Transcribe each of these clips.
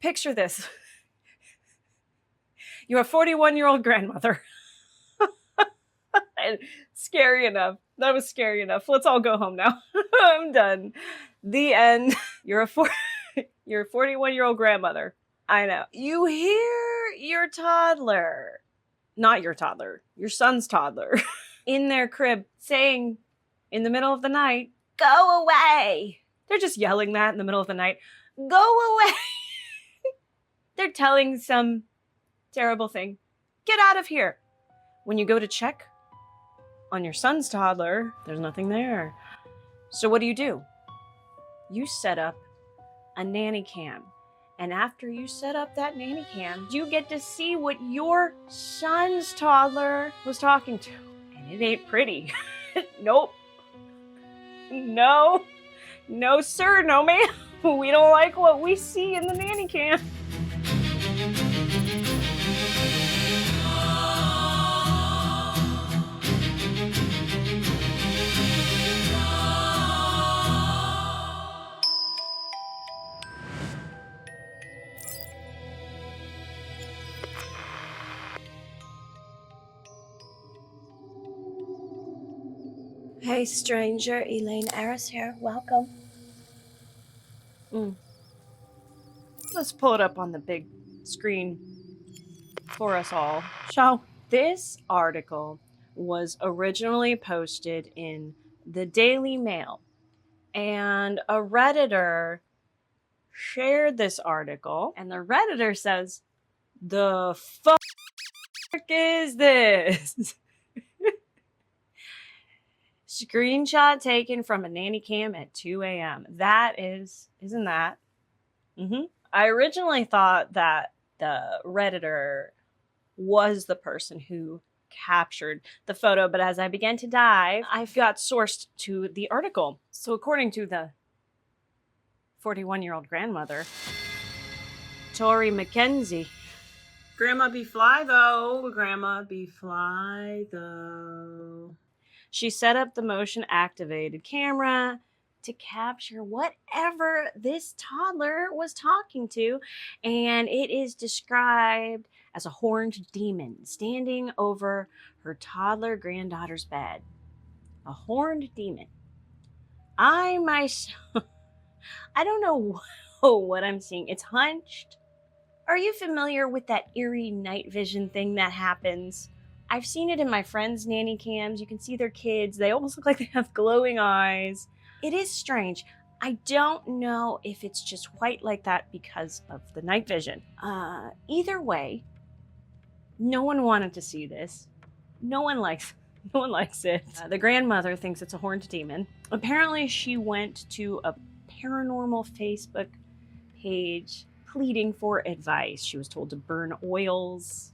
Picture this. You're a 41-year-old grandmother. Scary enough. That was scary enough. Let's all go home now. I'm done. The end. You're a 41-year-old grandmother. I know. You hear your toddler, not your toddler, your son's toddler, in their crib saying in the middle of the night, "Go away." They're just yelling that in the middle of the night. Go away. They're telling some terrible thing. Get out of here. When you go to check on your son's toddler, there's nothing there. So what do? You set up a nanny cam. And after you set up that nanny cam, you get to see what your son's toddler was talking to. And it ain't pretty. Nope. No. No, sir. No, ma'am. We don't like what we see in the nanny cam. Hey, stranger. Elaine, Aeris here. Welcome. Let's pull it up on the big screen for us all, shall we? This article was originally posted in the Daily Mail, and a Redditor shared this article, and the Redditor says, "The fuck is this?" Screenshot taken from a nanny cam at 2 a.m. That isn't that? I originally thought that the Redditor was the person who captured the photo, but as I began to dive, I got sourced to the article. So according to the 41-year-old grandmother, Tori McKenzie, Grandma be fly though. Grandma be fly though. She set up the motion-activated camera to capture whatever this toddler was talking to, and it is described as a horned demon standing over her toddler granddaughter's bed. A horned demon. I myself, I don't know what I'm seeing. It's hunched. Are you familiar with that eerie night vision thing that happens? I've seen it in my friends' nanny cams. You can see their kids. They almost look like they have glowing eyes. It is strange. I don't know if it's just white like that because of the night vision. Either way, no one wanted to see this. No one likes it. The grandmother thinks it's a horned demon. Apparently, she went to a paranormal Facebook page pleading for advice. She was told to burn oils.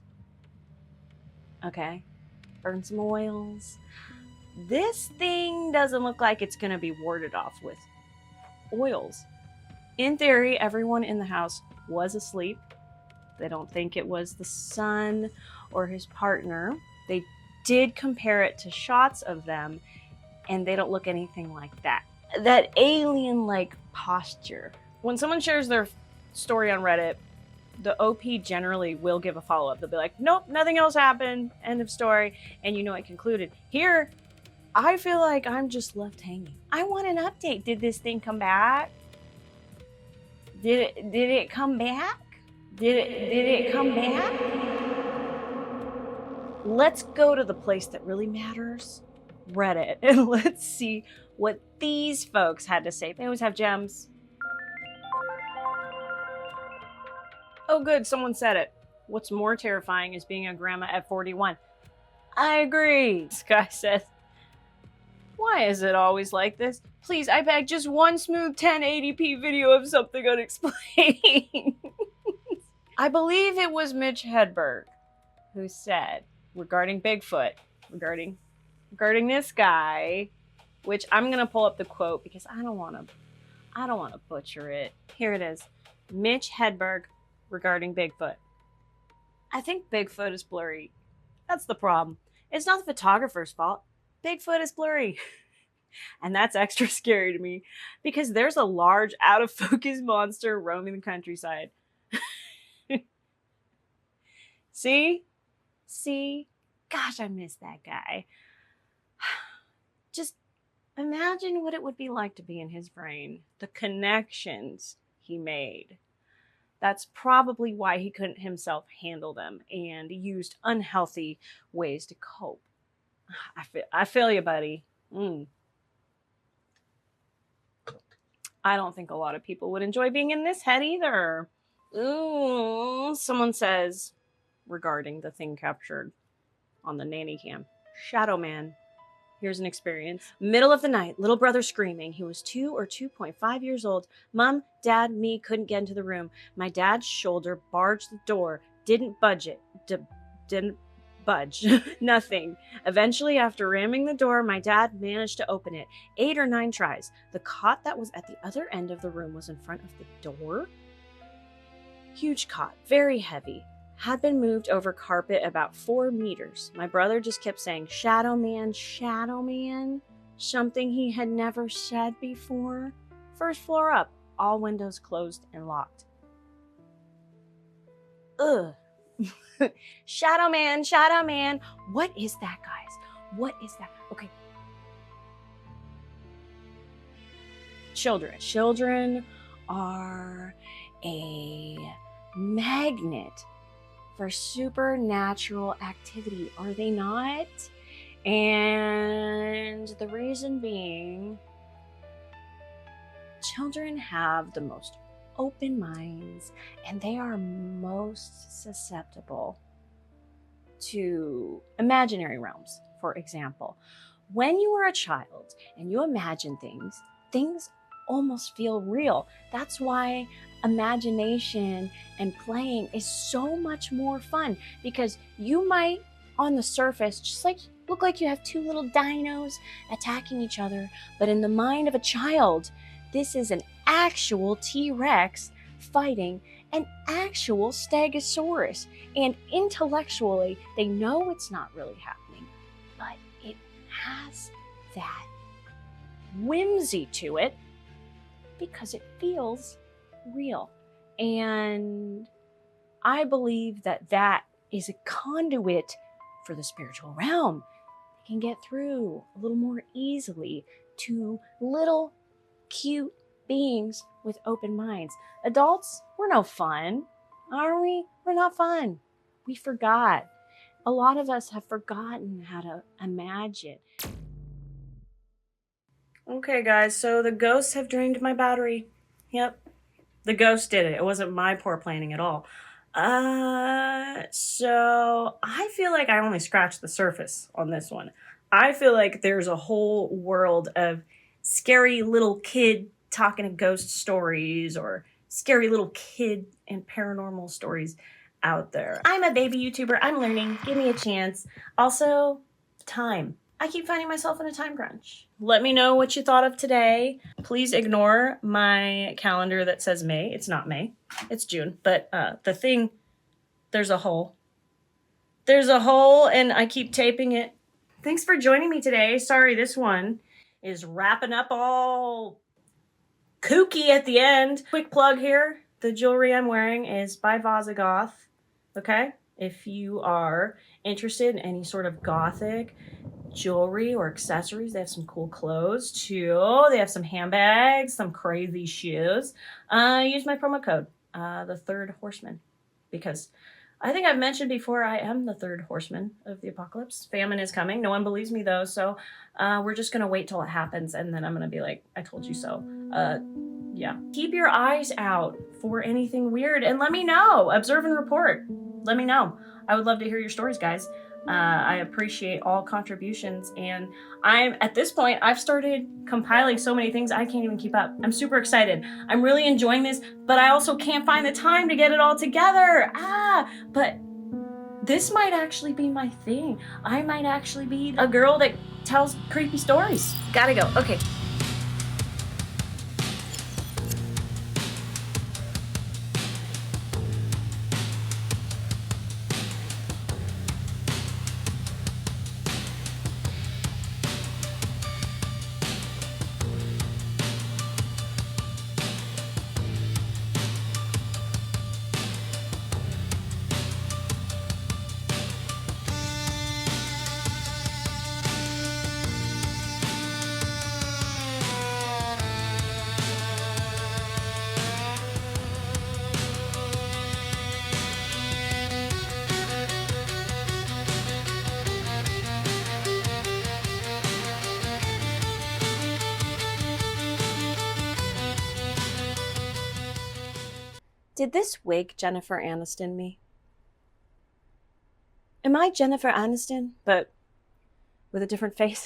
Okay, burn some oils. This thing doesn't look like it's going to be warded off with oils. In theory, everyone in the house was asleep. They don't think it was the son or his partner. They did compare it to shots of them, and they don't look anything like that. That alien-like posture. When someone shares their story on Reddit, the OP generally will give a follow-up. They'll be like, nope, nothing else happened, end of story, and you know it concluded. Here, I feel like I'm just left hanging. I want an update. Did this thing come back? Did it come back? Did it come back? Let's go to the place that really matters, Reddit, and let's see what these folks had to say. They always have gems. Oh good, someone said it. What's more terrifying is being a grandma at 41. I agree. This guy says, why is it always like this? Please, I beg, just one smooth 1080p video of something unexplained. I believe it was Mitch Hedberg who said, regarding Bigfoot, regarding this guy, which I'm gonna pull up the quote because I don't wanna butcher it. Here it is. Mitch Hedberg regarding Bigfoot. I think Bigfoot is blurry. That's the problem. It's not the photographer's fault. Bigfoot is blurry. And that's extra scary to me because there's a large out of focus monster roaming the countryside. See? See? Gosh, I miss that guy. Just imagine what it would be like to be in his brain. The connections he made. That's probably why he couldn't himself handle them and used unhealthy ways to cope. I feel you, buddy. I don't think a lot of people would enjoy being in this head either. Ooh, someone says, regarding the thing captured on the Nanny Cam, Shadow Man. Here's an experience. Middle of the night, little brother screaming. He was 2 or 2.5 years old. Mom, Dad, me couldn't get into the room. My dad's shoulder barged the door. Didn't budge it. Didn't budge. Nothing. Eventually, after ramming the door, my dad managed to open it. 8 or 9 tries. The cot that was at the other end of the room was in front of the door. Huge cot. Very heavy. Had been moved over carpet about 4 meters. My brother just kept saying, Shadow Man, Shadow Man. Something he had never said before. First floor up. All windows closed and locked. Ugh. Shadow Man, Shadow Man. What is that, guys? What is that? Okay. Children are a magnet for supernatural activity, are they not? And the reason being, children have the most open minds and they are most susceptible to imaginary realms. For example, when you are a child and you imagine things almost feel real. That's why imagination and playing is so much more fun, because you might on the surface just like look like you have 2 little dinos attacking each other, but in the mind of a child, this is an actual T-Rex fighting an actual Stegosaurus, and intellectually they know it's not really happening, but it has that whimsy to it because it feels real. And I believe that that is a conduit for the spiritual realm. They can get through a little more easily to little cute beings with open minds. Adults, we're no fun, are we? We're not fun. We forgot. A lot of us have forgotten how to imagine. Okay, guys, so the ghosts have drained my battery. Yep, the ghost did it. It wasn't my poor planning at all. So I feel like I only scratched the surface on this one. I feel like there's a whole world of scary little kid talking to ghost stories or scary little kid and paranormal stories out there. I'm a baby YouTuber. I'm learning. Give me a chance. Also, time. I keep finding myself in a time crunch. Let me know what you thought of today. Please ignore my calendar that says May. It's not May. It's June. But there's a hole. There's a hole and I keep taping it. Thanks for joining me today. Sorry, this one is wrapping up all kooky at the end. Quick plug here. The jewelry I'm wearing is by Vazagoth. Okay? If you are interested in any sort of gothic jewelry or accessories, they have some cool clothes too. They have some handbags, some crazy shoes. Use my promo code, the Third Horseman, because I think I've mentioned before, I am the third horseman of the apocalypse. Famine is coming. No one believes me though, so we're just gonna wait till it happens, and then I'm gonna be like, I told you so. Yeah. Keep your eyes out for anything weird, and let me know. Observe and report. Let me know. I would love to hear your stories, guys. I appreciate all contributions, and at this point, I've started compiling so many things I can't even keep up. I'm super excited. I'm really enjoying this, but I also can't find the time to get it all together. But this might actually be my thing. I might actually be a girl that tells creepy stories. Gotta go. Okay. Did this wig Jennifer Aniston me? Am I Jennifer Aniston, but with a different face?